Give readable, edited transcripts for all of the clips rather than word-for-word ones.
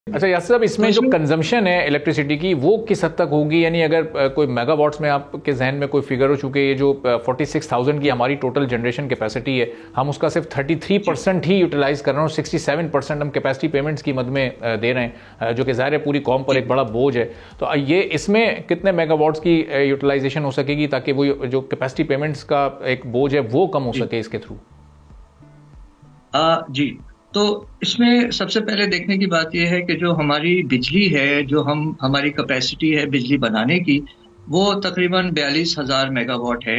अच्छा यासर साहब, इसमें जो कंजम्पशन है इलेक्ट्रिसिटी की वो किस हद तक होगी? यानी अगर कोई मेगावाट्स में आपके जहन में कोई फिगर हो, चुके ये जो 46,000 की हमारी टोटल जनरेशन कैपेसिटी है, हम उसका सिर्फ 33% ही यूटिलाइज कर रहे हैं और 67% हम कैपेसिटी पेमेंट्स की मद में दे रहे हैं, जो कि ज़ाहिर है पूरी कौम पर एक बड़ा बोझ है। तो ये इसमें कितने मेगावाट्स की यूटिलाइजेशन हो सकेगी ताकि वो जो कैपेसिटी पेमेंट्स का एक बोझ है वो कम हो सके इसके थ्रू? जी, तो इसमें सबसे पहले देखने की बात यह है कि जो हमारी बिजली है, जो हमारी कैपेसिटी है बिजली बनाने की, वो तकरीबन 42,000 मेगावाट है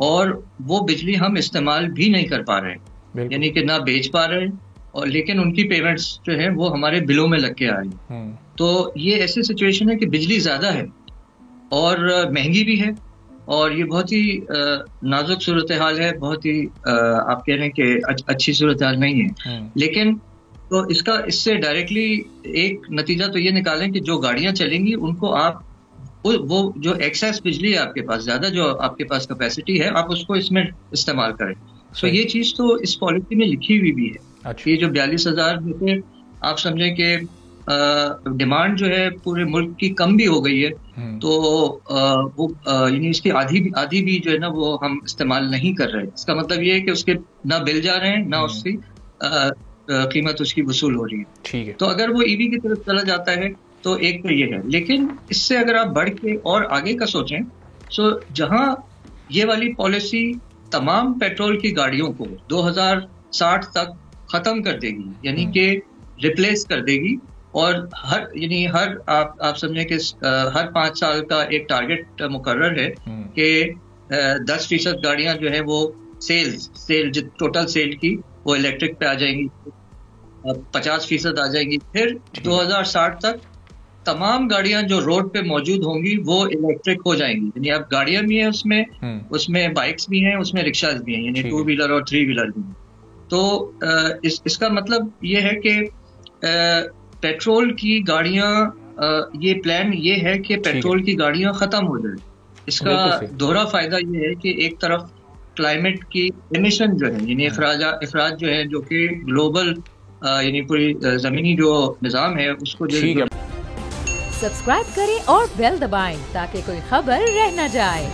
और वो बिजली हम इस्तेमाल भी नहीं कर पा रहे हैं, यानी कि ना बेच पा रहे हैं, और लेकिन उनकी पेमेंट्स जो है वो हमारे बिलों में लग के आ रही है। तो ये ऐसी सिचुएशन है कि बिजली ज्यादा है और महंगी भी है और ये बहुत ही नाजुक सूरत हाल है, बहुत ही आप कह रहे हैं कि अच्छी सूरत हाल नहीं है। लेकिन तो इससे डायरेक्टली एक नतीजा तो ये निकालें कि जो गाड़ियां चलेंगी उनको आप वो जो एक्सेस बिजली है आपके पास, ज्यादा जो आपके पास कैपेसिटी है, आप उसको इसमें इस्तेमाल करें। तो ये चीज तो इस पॉलिसी में लिखी हुई भी है। अच्छा। ये जो 42,000 आप समझें कि डिमांड जो है पूरे मुल्क की कम भी हो गई है, तो वो यानी इसकी आधी भी जो है ना वो हम इस्तेमाल नहीं कर रहे। इसका मतलब ये है कि उसके ना बिल जा रहे हैं, ना उसकी कीमत उसकी वसूल हो रही है। ठीक है। तो अगर वो ईवी की तरफ चला जाता है तो एक तो ये है, लेकिन इससे अगर आप बढ़ के और आगे का सोचें, तो जहां ये वाली पॉलिसी तमाम पेट्रोल की गाड़ियों को 2060 तक खत्म कर देगी, यानी कि रिप्लेस कर देगी, और हर आप समझें कि हर 5 साल का एक टारगेट मुकर्रर है कि 10% गाड़ियां जो है वो टोटल सेल की वो इलेक्ट्रिक पे आ जाएंगी, 50% आ जाएंगी। फिर 2060 तक तमाम गाड़ियां जो रोड पे मौजूद होंगी वो इलेक्ट्रिक हो जाएंगी, यानी अब गाड़ियां भी हैं उसमें बाइक्स भी हैं, उसमें रिक्शाज भी हैं, यानी 2 व्हीलर और 3 व्हीलर भी हैं। तो इसका मतलब ये है कि पेट्रोल की गाड़ियां, ये प्लान ये है कि पेट्रोल की गाड़ियां खत्म हो जाए। इसका दोहरा फायदा ये है कि एक तरफ क्लाइमेट की एमिशन जो है, यानी इखराज जो है, जो कि ग्लोबल यानी पूरी जमीनी जो निजाम है उसको जो सब्सक्राइब करें और बेल दबाएं ताकि कोई खबर रह न जाए।